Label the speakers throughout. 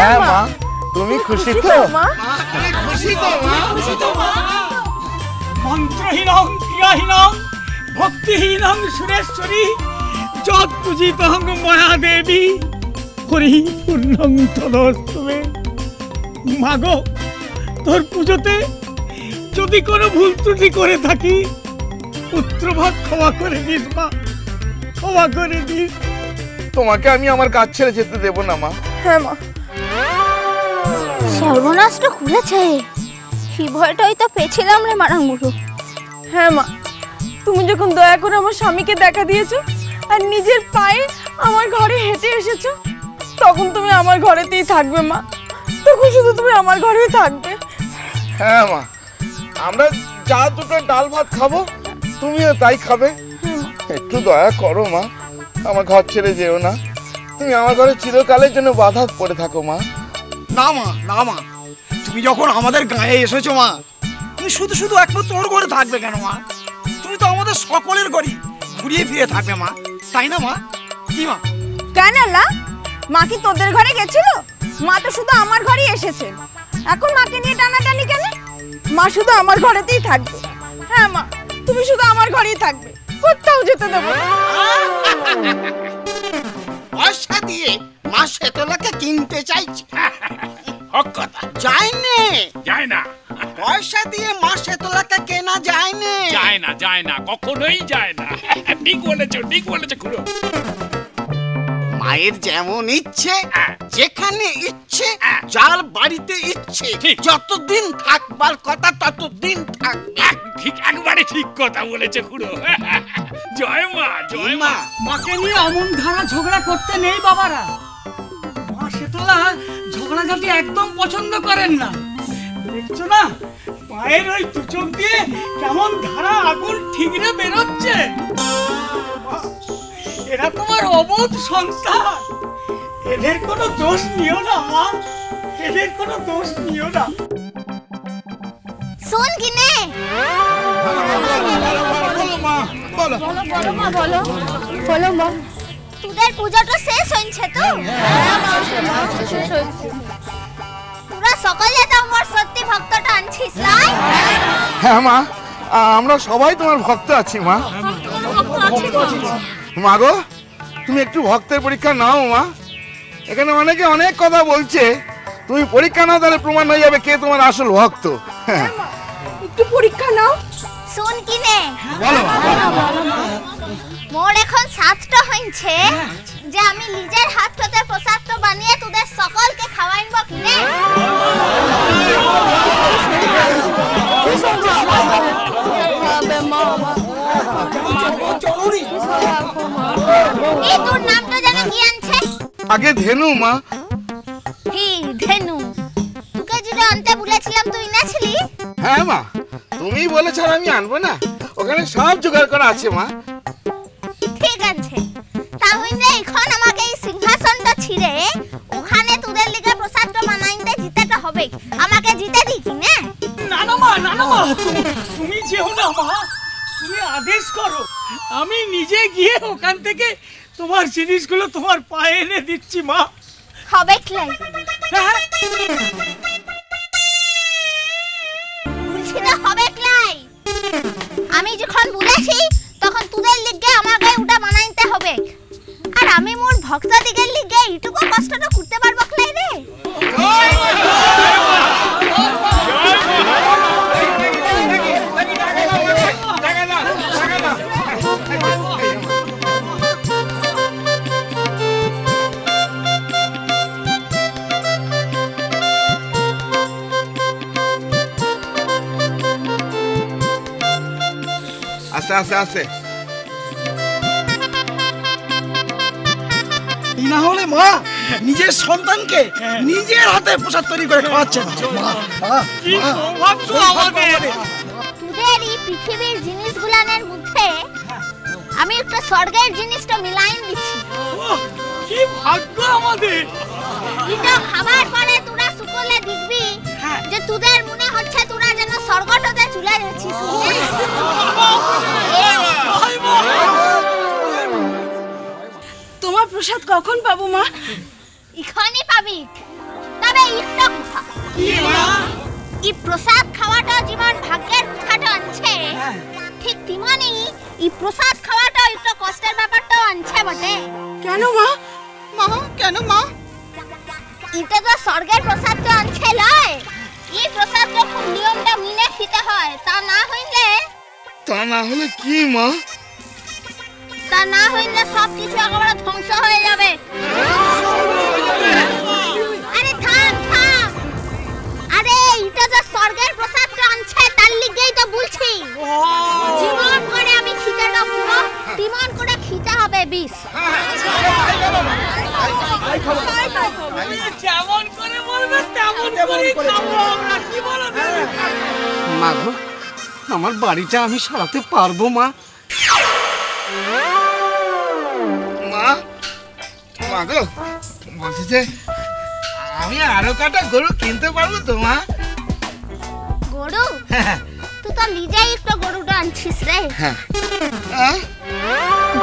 Speaker 1: হ্যাঁ মা, তুমি খুশি তো?
Speaker 2: মন্ত্রহীনং ক্রিয়াহীনং ভক্তিহীনং সুরেশ্বরী যৎ পূজিতং মায়া দেবী পরিপূর্ণং তদস্তুমে। মাগো, তোর পুজোতে যদি কোনো ভুল ত্রুটি করে থাকি পুত্রভাগ ক্ষমা করে দিস মা, ক্ষমা করে দিস।
Speaker 1: তোমাকে আমি আমার কাজ ছেড়ে যেতে দেব না মা।
Speaker 3: হ্যাঁ মা। সর্বনাশটা খুলেছে, কি ভয়টাই তো পেয়েছিলাম রে মারাঙ্গুরু। হ্যাঁ মা, তুমি যখন দয়া করে আমার স্বামীকে দেখা দিয়েছো আর নিজের পায়ে আমার ঘরে হেঁটে এসেছো, তখন তুমি আমার ঘরেতেই থাকবে মা, তখন শুধু তুমি আমার ঘরেই থাকবে।
Speaker 1: হ্যাঁ মা, আমরা যা দুটো ডাল ভাত খাবো তুমিও তাই খাবে। একটু দয়া করো মা, আমার ঘর ছেড়ে যেও না। তুমি আমার ঘরে চিরকালের জন্য বাধা পড়ে থাকো মা।
Speaker 2: না মা, না মা, তুমি যখন আমাদের গায়ে এসেছো মা, তুমি শুধু শুধু একবার তোর ঘরে থাকবে কেন মা? তুমি তো আমাদের সকলের ঘরই ঘুরিয়ে ফিরে থাকবে মা, তাই না মা? কি মা?
Speaker 3: কেন লা, মা কি তোদের ঘরে গেছিল? মা তো শুধু আমার ঘরেই এসেছে, এখন মাকে নিয়ে টানাটানি কেন? মা শুধু আমার ঘরেতেই থাকবে। হ্যাঁ মা, তুমি শুধু আমার ঘরেই থাকবে, কোথাও যেতে দেবো না।
Speaker 4: পয়সা দিয়ে মা শেতলাকে কিনতে চাইছে, যায় না। পয়সা দিয়ে মা শেতলাকে কেনা যায় না, কখনোই যায় না। ঠিক বলেছো খুড়ো। মায়ের যেমন ইচ্ছে, যেখানে ইচ্ছে, যার বাড়িতে ইচ্ছে, যতদিন থাকবার কথা ততদিন থাকবে। ঠিক, একবারে ঠিক কথা বলেছে খুড়ো। জয় মা, জয় মা।
Speaker 2: মাকে নিয়ে অমন ধারা ঝগড়া করতে নেই বাবারা। মা শেতলা ঝগড়াঝাটি একদম পছন্দ করেন না। দেখছো না পায়ের ওই দুচোখ দিয়ে কেমন ধারা আগুন ঠিকরে বেরোচ্ছে। এরা তোমার অবোধ সংসার, এদের কোনো দোষ নিও না মা, এদের কোনো দোষ নিও না।
Speaker 3: শোন কিনে,
Speaker 1: বলো
Speaker 3: মা, বলো মা। তোদের পূজাটা শেষ হয়েছে তো? তোরা সকলে তো আমার সত্যি ভক্তটা আনছিস লাই?
Speaker 1: হ্যাঁ মা, আমরা সবাই তোমার ভক্ত আছি মা। মা গো, তুমি একটু ভক্তের পরীক্ষা নাও মা। এখানে অনেকে অনেক কথা বলছে, তুমি পরীক্ষা নাও, তাহলে প্রমাণ হয়ে যাবে কে তোমার আসল ভক্ত।
Speaker 3: একটু পরীক্ষা নাও। শোন কিনে, মোর এখন সাতটা হইছে যে আমি নিজের হাততে প্রসাদটা বানিয়ে তোদের সকলকে খাওয়াইব কিনে। এই তোর নামটা জানি কি আনছে?
Speaker 1: আগে ধেনু মা।
Speaker 3: হি ধেনু, তোকে যেটা আনতে বলেছিলাম তুই এনেছিলি?
Speaker 1: হ্যাঁ মা, তুমি বলেছ আর আমি আনবো না? ওখানে সব জোগাড় করা আছে মা।
Speaker 3: ঠিক আছে, তাহলে এখন আমাকে এই সিংহাসনটা ছিঁড়ে ওখানে তোদের লিগে প্রসাদটা বানাইতে জিতেটা হবে। আমাকে জিতে দি কি না?
Speaker 2: না মা, তুমি যেও না মা, তুমি আদেশ করো, আমি নিজে গিয়ে ওখান থেকে তোমার জিনিসগুলো তোমার পায়ে এনে দিচ্ছি মা।
Speaker 3: হবে ক্লাই, বলছি না হবে ক্লাই। আমি যখন বলেছি তখন তোদের লিগে আমাকে ওটা বানাইতে হবে, আর আমি মোর ভক্ত দিগের লিগে এইটুকু কষ্টটা করতে পারবো ক্লাই রে?
Speaker 1: আস্তে আস্তে আস্তে।
Speaker 2: না হলে মা নিজের সন্তানকে নিজের হাতে প্রসাদ তৈরি করে খাওয়াচ্ছেন।
Speaker 3: তোদের এই পৃথিবীর জিনিসগুলানের মধ্যে আমি একটা স্বর্গের জিনিসটা মিলাই দিচ্ছি।
Speaker 2: কি ভাগ্য আমাদের!
Speaker 3: এটা খাবার পরে তোরা সকলে দেখবি যে তোদের মনে হচ্ছে তোরা যেন স্বর্গটাতে চলে যাচ্ছিস। তোমার প্রসাদ কখন পাবো মা? এখনই পাবি,
Speaker 5: একটা কথা ই প্রসাদ খাওয়াটা জীবন ভাগ্যের কথাটা আনছে ঠিক তিমানি ই প্রসাদ খাওয়াটা একটা কষ্টের ব্যাপারটা আনছে বটে।
Speaker 3: কেন মা?
Speaker 5: মা কেন মা? এটা তো স্বর্গের প্রসাদ তো আনছে লয়। এই প্রসাদ তো খুব নিয়মটা মিলে খেতে হয়, তা না হইলে
Speaker 1: কি মা?
Speaker 5: তা না হইলে সব কিছু একেবারে ধ্বংস হয়ে যাবে। আরে থাম থাম, আরে এটা তো স্বর্গের প্রসাদটা আনছে তার লিগেই তো বলছি জীবন করে আমি খিতে রাখবো, জীবন করে খেতে হবে বিষ।
Speaker 2: যেমন করে বলবে তেমন করে খাবো আমরা, কি বলো?
Speaker 4: মা গো, আমার বাড়িটা আমি সারাতে পারবো মা?
Speaker 1: মা গো, বলছি যে আমি আরো কাটা গরু কিনতে পারবো তো মা?
Speaker 5: গরু? তুই তো নিজেই একটা গরুটা আনছিস রে।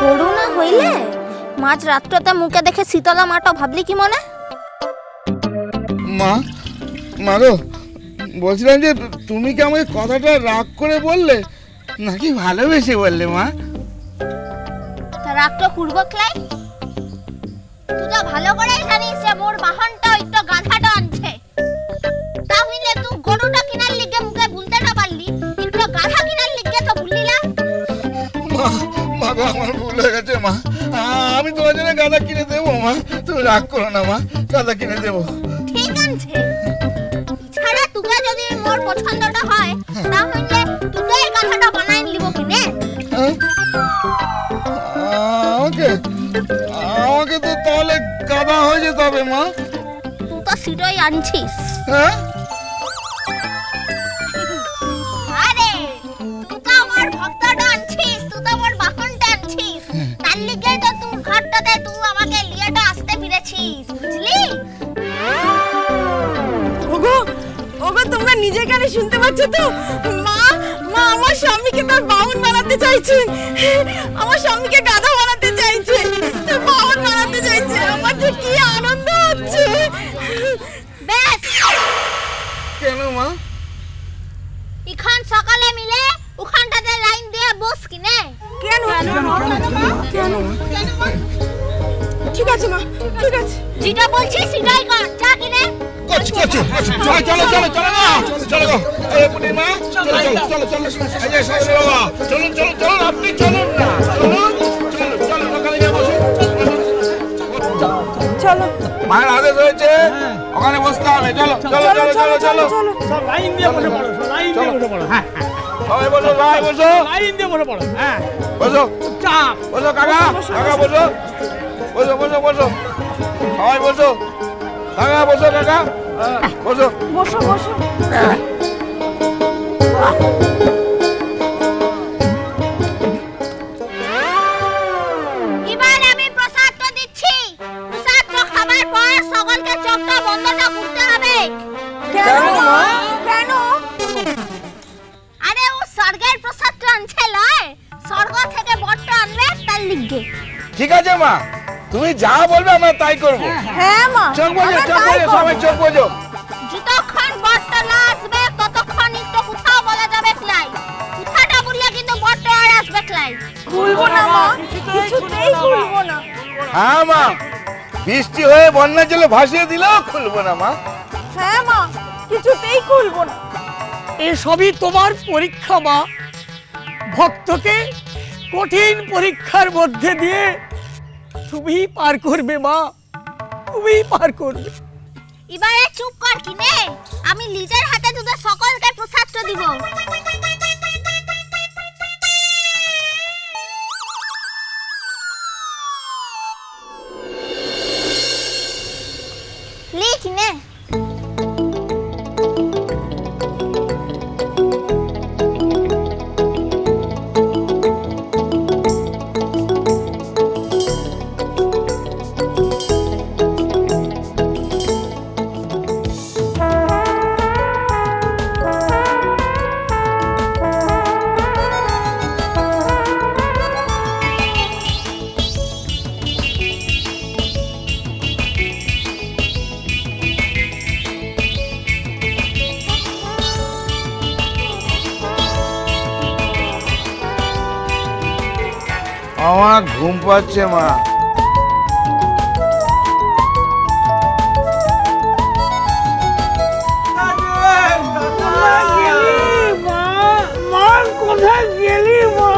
Speaker 5: গরু না হইলে মাঝ রাত্রতে মুখে দেখে শীতলা মাটা ভাবলি কি মনে?
Speaker 1: মা গো, বলছিলাম যে তুমি কি আমাকে কথাটা রাগ করে বললে নাকি ভালোবেসে বললে মা?
Speaker 5: তা রাগটা করবো ক্লাই? তুই তো ভালো করেই জানিস যে মোর বাহনটা একটু গাধাটা আনছে, তা হইলে তুই গরুটা কিনার লিগে মুখে বলতে না পারলি, একটু গাধা কিনার লিগে তো বললি না।
Speaker 1: মা গো, আমার ভুল হয়ে গেছে মা, আমি তোমার জন্য গাধা কিনে দেবো মা, তুমি রাগ করো না মা, গাধা কিনে দেবো।
Speaker 5: ঠিক আছে, ছাড়া তোকে যদি মোর পছন্দটা হয় তাহলে তোকে এই গাধাটা বানাই নিব কিনে।
Speaker 1: আমাকে তো তাহলে গাধা হয়ে যেতে হবে মা।
Speaker 5: তুই তো সিটই আনছিস। আরে তুই তো আমার ভক্তটা আনছিস, তুই তো আমার বাহনটা আনছিস, তার লিগে তো তুই ঘাটটাতে তুই আমাকে লিয়েটা আসতে পেরেছিস, বুঝলি?
Speaker 3: ওগো তোমরা নিজে কানে শুনতে পাচ্ছ তো? মা আমার স্বামীকে তার বাহন বানাতে চাইছে, আমার স্বামীকে গাধা বানাতে চাইছে, তার বাহন বানাতে চাইছে। আমার যে কি আনন্দ হচ্ছে।
Speaker 5: বেশ,
Speaker 1: কেন মা?
Speaker 5: এখন সকালে মিলে ওখানটাতে লাইন দিয়ে বস কিনে।
Speaker 3: কেন? ঠিক আছে মা, ঠিক আছে,
Speaker 5: যেটা বলছি সেটাই কর, যা কিনে।
Speaker 1: চলো পূর্ণিমা, চলুন আপনি চলুন না,
Speaker 3: চলো
Speaker 1: মায়ের আদেশ হয়েছে ওখানে বসতে হবে। চলো
Speaker 2: সব লাইন দিয়ে বসে পড়ো, লাইন দিয়ে বসে পড়ো। হ্যাঁ
Speaker 1: সবাই বসো,
Speaker 2: লাইন দিয়ে বসে পড়ো। হ্যাঁ
Speaker 1: বসো
Speaker 2: চাপ
Speaker 1: কাকা বসো, সবাই বসো, কাকা বসো, কাকা বসো।
Speaker 5: এবার আমি প্রসাদটা দিচ্ছি, প্রসাদটা খাবার পর সকলকে চোখটা বন্ধ না করতে হবে।
Speaker 3: কেন?
Speaker 5: আরে ও স্বর্গের প্রসাদটা আনছে লয়, স্বর্গ থেকে বটটা আনবে তার লিগে।
Speaker 1: ঠিক আছে মা, তুমি যা বলবে আমরা তাই করবো।
Speaker 3: হ্যাঁ মা,
Speaker 1: চোখ বোঝো, সবাই চোখ বোঝো।
Speaker 5: যতক্ষণ বটটা না আসবে ততক্ষণ একটু কোথাও বলা যাবে ক্লাই, কথাটা বললে কিন্তু বটটা আর আসবে ক্লাই।
Speaker 3: খুলবো না মা, কিছুতেই খুলবো না।
Speaker 1: হ্যাঁ মা, বৃষ্টি হয়ে বন্যার জলে ভাসিয়ে দিলেও খুলবো না মা।
Speaker 3: হ্যাঁ মা, কিছুতেই খুলবো না।
Speaker 2: এসবই তোমার পরীক্ষা মা, ভক্তকে কঠিন পরীক্ষার মধ্যে দিয়ে তুমি পার করবে মা, তুমি পার করবে।
Speaker 5: এবারে চুপ কর কিনে, আমি নিজের হাতে তোদের সকলকে প্রসাদটা দিব। লি কিনে।
Speaker 1: আমার ঘুম পাচ্ছে মা।
Speaker 2: কোথায় গেলি মা?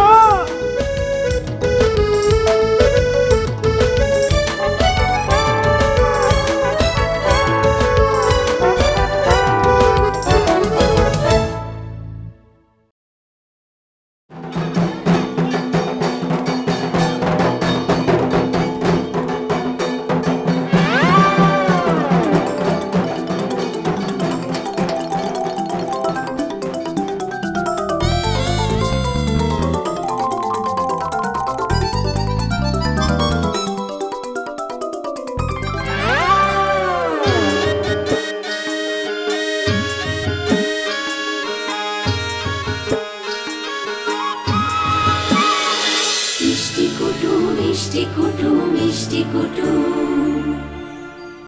Speaker 6: মিষ্টি কুটু মিষ্টি কুটু মিষ্টি কুটু